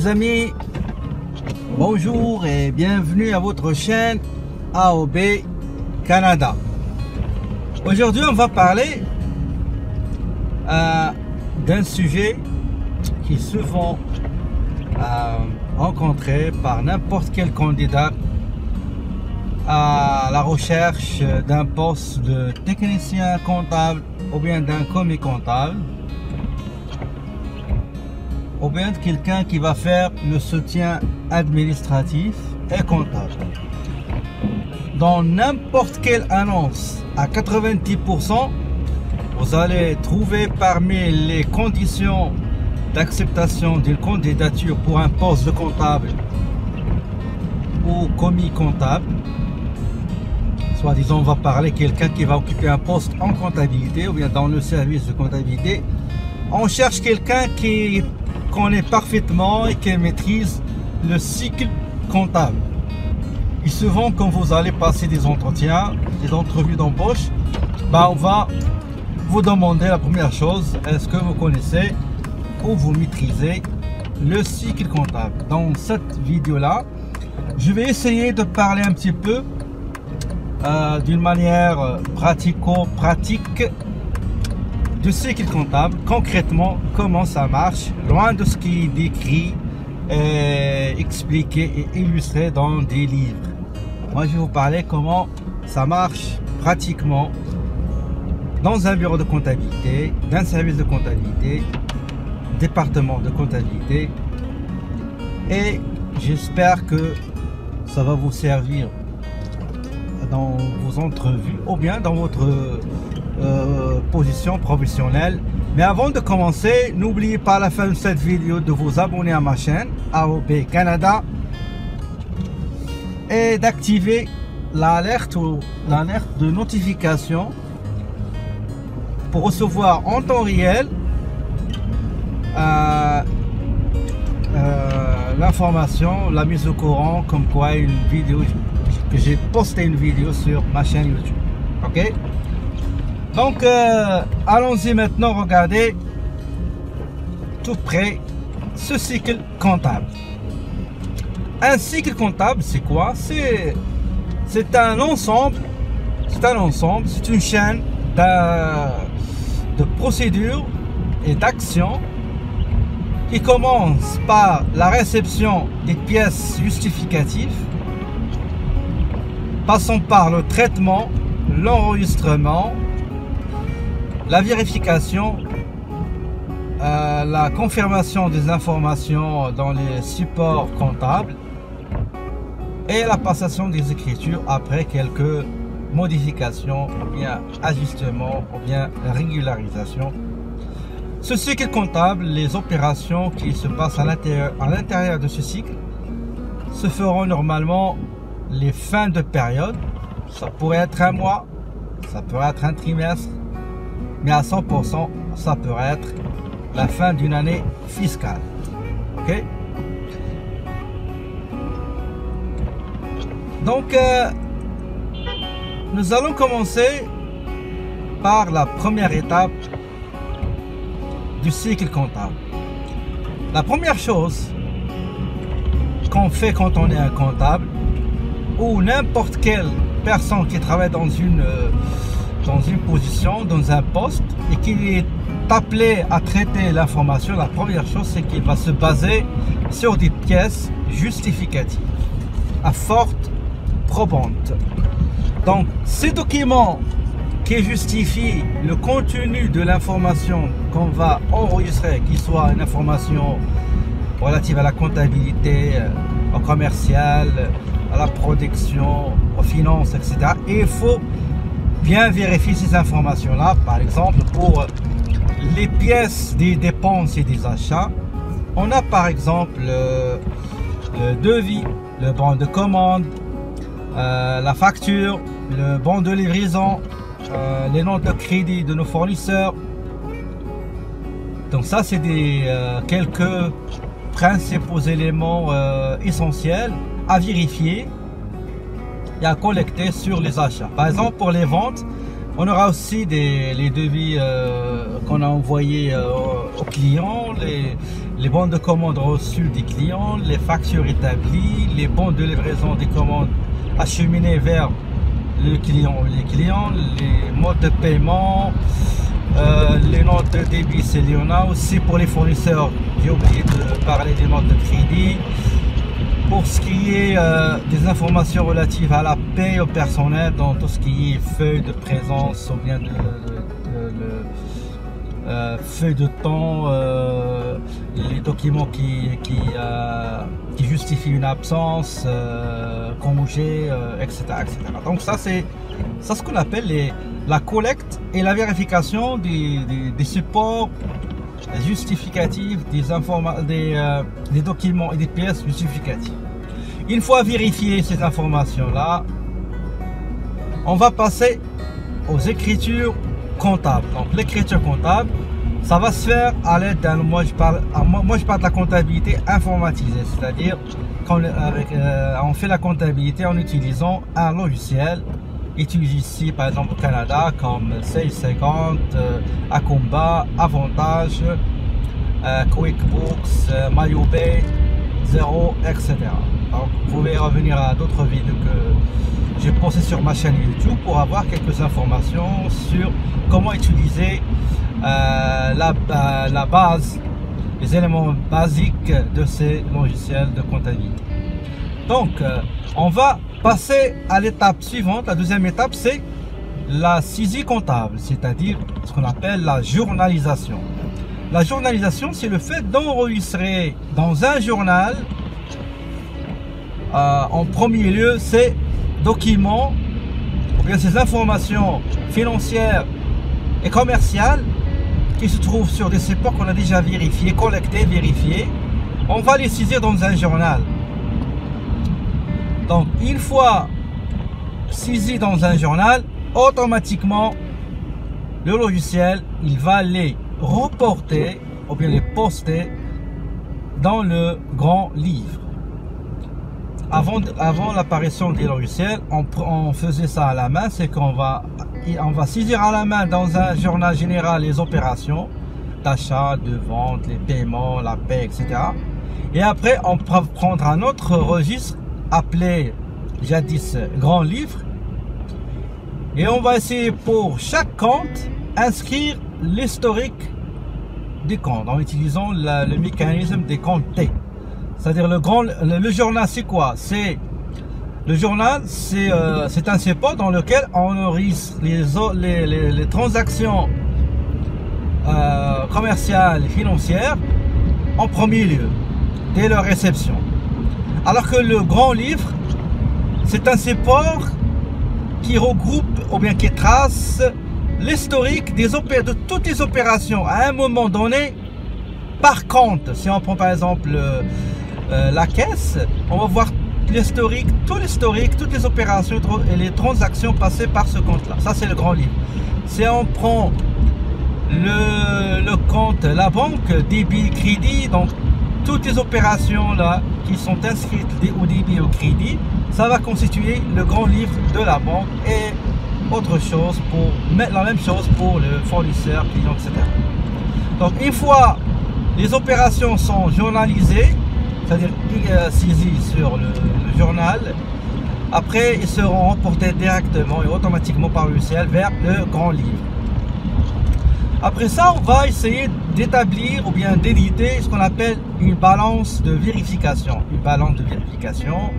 Les amis, bonjour et bienvenue à votre chaîne AOB Canada. Aujourd'hui on va parler d'un sujet qui est souvent rencontré par n'importe quel candidat à la recherche d'un poste de technicien comptable ou bien d'un commis comptable ou bien de quelqu'un qui va faire le soutien administratif et comptable. Dans n'importe quelle annonce, à 90%, vous allez trouver parmi les conditions d'acceptation d'une candidature pour un poste de comptable ou commis comptable. Soit disant, on va parler quelqu'un qui va occuper un poste en comptabilité ou bien dans le service de comptabilité. On cherche quelqu'un qui connaît parfaitement et qui maîtrise le cycle comptable. Et souvent, quand vous allez passer des entretiens, des entrevues d'embauche, on va vous demander la première chose: est-ce que vous connaissez ou vous maîtrisez le cycle comptable? Dans cette vidéo là, je vais essayer de parler un petit peu d'une manière pratico-pratique du cycle comptable, concrètement comment ça marche, loin de ce qui est décrit, expliqué et illustré dans des livres. Moi je vais vous parler comment ça marche pratiquement dans un bureau de comptabilité, d'un service de comptabilité, département de comptabilité, et j'espère que ça va vous servir dans vos entrevues ou bien dans votre position professionnelle. Mais avant de commencer, n'oubliez pas à la fin de cette vidéo de vous abonner à ma chaîne AOB Canada et d'activer l'alerte ou l'alerte de notification pour recevoir en temps réel l'information, la mise au courant comme quoi une vidéo, que j'ai posté une vidéo sur ma chaîne YouTube. Ok, donc allons-y maintenant regarder tout près ce cycle comptable. Un cycle comptable, c'est quoi? C'est un ensemble, c'est une chaîne de procédures et d'actions qui commence par la réception des pièces justificatives, passant par le traitement, l'enregistrement, la vérification, la confirmation des informations dans les supports comptables et la passation des écritures après quelques modifications ou bien ajustements ou bien régularisation. Ce cycle comptable, les opérations qui se passent à l'intérieur de ce cycle se feront normalement les fins de période. Ça pourrait être un mois, ça pourrait être un trimestre, mais à 100% ça pourrait être la fin d'une année fiscale. Ok, donc nous allons commencer par la première étape du cycle comptable. La première chose qu'on fait quand on est un comptable ou n'importe quelle personne qui travaille dans une position, dans un poste et qui est appelé à traiter l'information, la première chose c'est qu'il va se baser sur des pièces justificatives à forte probante. Donc ces documents qui justifient le contenu de l'information qu'on va enregistrer, qu'il soit une information relative à la comptabilité, au commercial, à la production, aux finances, etc. Et il faut bien vérifier ces informations-là. Par exemple, pour les pièces des dépenses et des achats, on a par exemple le devis, le bon de commande, la facture, le bon de livraison, les notes de crédit de nos fournisseurs. Donc ça c'est quelques principaux éléments essentiels à vérifier et à collecter sur les achats. Par exemple pour les ventes, On aura aussi les devis qu'on a envoyés aux clients, les bons de commande reçus des clients, les factures établies, les bons de livraison des commandes acheminées vers les clients, les modes de paiement, les notes de débit, il y en a aussi pour les fournisseurs. J'ai oublié de parler des notes de crédit. Pour ce qui est des informations relatives à la paie au personnel, dans tout ce qui est feuille de présence ou bien feuille de temps, les documents qui justifient une absence, congé, etc., etc. Donc ça c'est ce qu'on appelle la collecte et la vérification des supports justificatifs, des documents et des pièces justificatives. Une fois vérifié ces informations là, on va passer aux écritures comptables. Donc l'écriture comptable, ça va se faire à l'aide d'un, moi je parle de la comptabilité informatisée, c'est-à-dire on fait la comptabilité en utilisant un logiciel utilisé ici par exemple au Canada comme Sage 50, Akumba, Avantage, QuickBooks, MyObey, Xero, etc. Donc vous pouvez revenir à d'autres vidéos que j'ai postées sur ma chaîne YouTube pour avoir quelques informations sur comment utiliser la base, les éléments basiques de ces logiciels de comptabilité. Donc on va passer à l'étape suivante. La deuxième étape, c'est la saisie comptable, c'est-à-dire ce qu'on appelle la journalisation. La journalisation, c'est le fait d'enregistrer dans un journal en premier lieu ces documents ou bien ces informations financières et commerciales qui se trouvent sur des supports qu'on a déjà vérifiés, collectés, vérifiés. On va les saisir dans un journal. Donc une fois saisi dans un journal, automatiquement le logiciel il va les reporter ou bien les poster dans le grand livre. Avant l'apparition des logiciels, on faisait ça à la main, c'est qu'on va saisir à la main dans un journal général les opérations d'achat, de vente, les paiements, la paie, etc. Et après on va prendre un autre registre appelé jadis grand livre et on va essayer pour chaque compte inscrire l'historique des comptes en utilisant le mécanisme des comptes T. C'est-à-dire le journal c'est quoi? C'est le journal c'est un support dans lequel on enregistre les transactions commerciales et financières en premier lieu dès leur réception. Alors que le grand livre, c'est un support qui regroupe ou bien qui trace l'historique de toutes les opérations à un moment donné par compte. Si on prend par exemple la caisse, on va voir l'historique, tout l'historique, toutes les opérations et les transactions passées par ce compte-là. Ça, c'est le grand livre. Si on prend le compte, la banque, débit, crédit, donc toutes les opérations là qui sont inscrites au débit au crédit, ça va constituer le grand livre de la banque et autre chose pour mettre la même chose pour le fournisseur, client, etc. Donc une fois les opérations sont journalisées, c'est-à-dire saisies sur le journal, après ils seront reportés directement et automatiquement par le logiciel vers le grand livre. Après ça, on va essayer d'établir ou bien d'éditer ce qu'on appelle une balance de vérification. Une balance de vérification,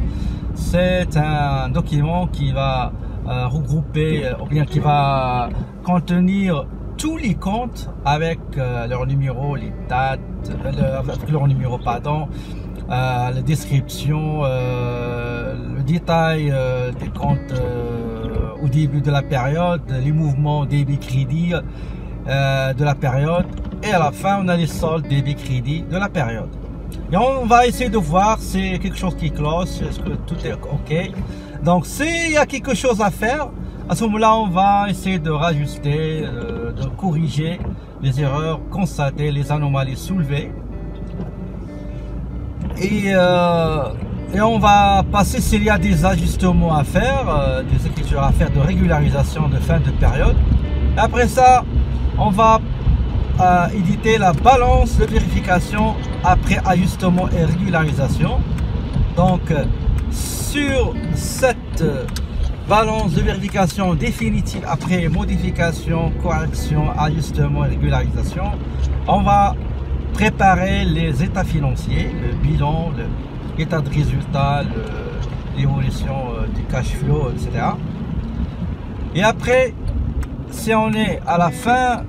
c'est un document qui va regrouper ou bien qui va contenir tous les comptes avec leur numéro, les dates, avec leur numéro, pardon, la description, le détail des comptes au début de la période, les mouvements débit-crédit de la période, et à la fin on a les soldes débit crédit de la période. Et on va essayer de voir si c'est quelque chose qui cloche, est-ce que tout est ok. Donc s'il y a quelque chose à faire, à ce moment là on va essayer de rajuster, de corriger les erreurs constatées, les anomalies soulevées. Et Et on va passer s'il y a des ajustements à faire, des écritures à faire de régularisation de fin de période. Après ça, on va éditer la balance de vérification après ajustement et régularisation. Donc sur cette balance de vérification définitive après modification, correction, ajustement et régularisation, on va préparer les états financiers, le bilan, l'état de résultat, l'évolution du cash flow, etc. Et après, si on est à la fin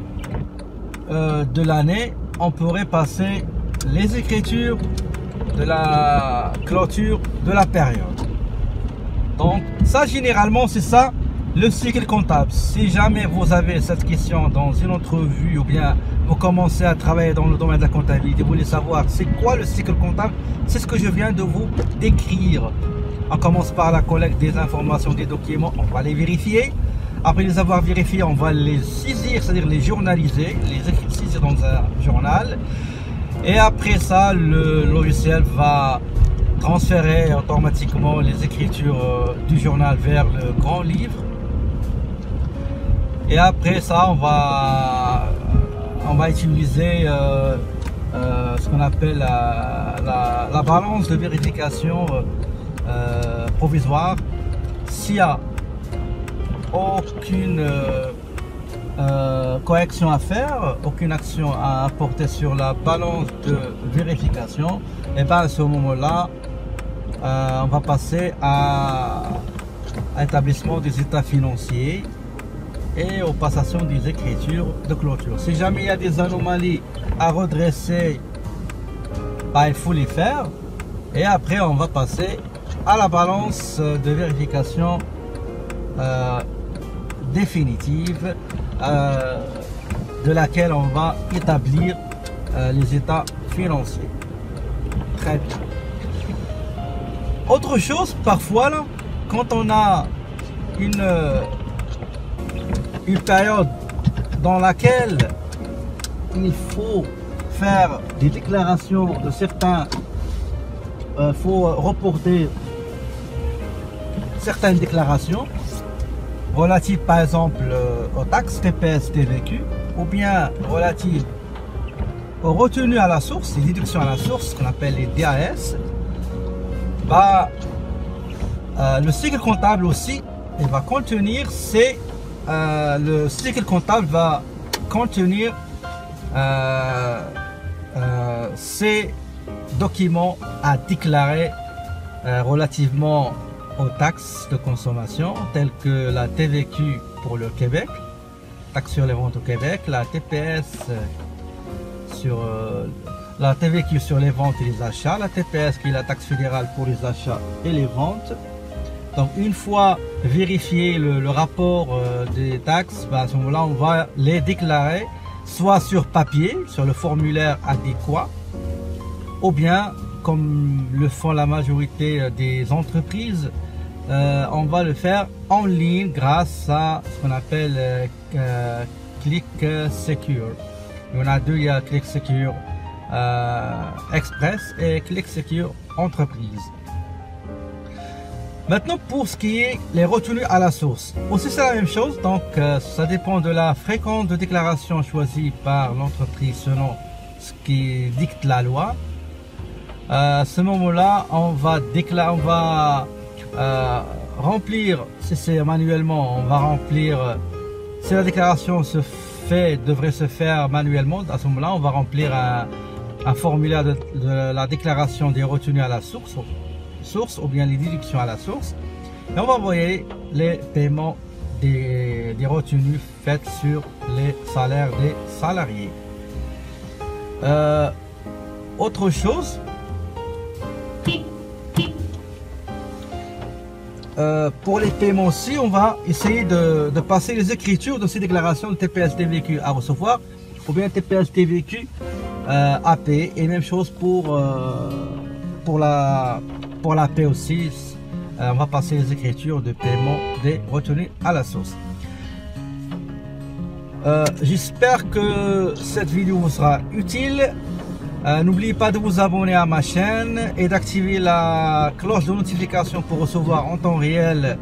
de l'année, on pourrait passer les écritures de la clôture de la période. Donc ça, généralement, c'est ça le cycle comptable. Si jamais vous avez cette question dans une entrevue ou bien vous commencez à travailler dans le domaine de la comptabilité, vous voulez savoir c'est quoi le cycle comptable, c'est ce que je viens de vous décrire. On commence par la collecte des informations, des documents, on va les vérifier. Après les avoir vérifiés, on va les saisir, c'est-à-dire les journaliser, les saisir dans un journal. Et après ça, le logiciel va transférer automatiquement les écritures du journal vers le grand livre. Et après ça, on va utiliser ce qu'on appelle la balance de vérification provisoire. S'il y a aucune correction à faire, aucune action à apporter sur la balance de vérification, et bien à ce moment-là, on va passer à l'établissement des états financiers et aux passations des écritures de clôture. Si jamais il y a des anomalies à redresser, ben, il faut les faire. Et après, on va passer à la balance de vérification définitive de laquelle on va établir les états financiers. Très bien. Autre chose, parfois, là, quand on a une période dans laquelle il faut faire des déclarations de certains, faut reporter certaines déclarations relatives par exemple aux taxes TPS TVQ ou bien relatives aux retenues à la source, les déductions à la source, ce qu'on appelle les DAS. Bah, le cycle comptable aussi, il va contenir le cycle comptable va contenir ces documents à déclarer relativement aux taxes de consommation telles que la TVQ pour le Québec, taxe sur les ventes au Québec, la TPS sur la TVQ sur les ventes et les achats, la TPS qui est la taxe fédérale pour les achats et les ventes. Donc une fois vérifié le rapport des taxes, à ce moment-là on va les déclarer soit sur papier, sur le formulaire adéquat, ou bien comme le font la majorité des entreprises, on va le faire en ligne grâce à ce qu'on appelle Click Secure. Il y en a deux, il y a Click Secure Express et Click Secure Entreprise. Maintenant, pour ce qui est les retenues à la source, aussi c'est la même chose. Donc ça dépend de la fréquence de déclaration choisie par l'entreprise selon ce qui dicte la loi. À ce moment-là, on va remplir, si c'est manuellement, on va remplir, si la déclaration devrait se faire manuellement, à ce moment-là, on va remplir un formulaire de la déclaration des retenues à la source ou bien les déductions à la source, et on va envoyer les paiements des retenues faites sur les salaires des salariés. Autre chose, pour les paiements aussi, on va essayer de passer les écritures de ces déclarations de TPS TVQ à recevoir ou bien TPS TVQ à payer, et même chose pour la paie aussi. On va passer les écritures de paiement des retenues à la source. J'espère que cette vidéo vous sera utile. N'oubliez pas de vous abonner à ma chaîne et d'activer la cloche de notification pour recevoir en temps réel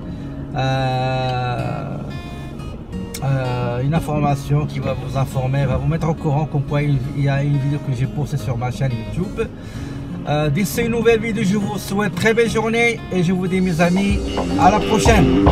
une information qui va vous informer, va vous mettre au courant comme quoi il y a une vidéo que j'ai postée sur ma chaîne YouTube. D'ici une nouvelle vidéo, je vous souhaite très belle journée et je vous dis mes amis, à la prochaine.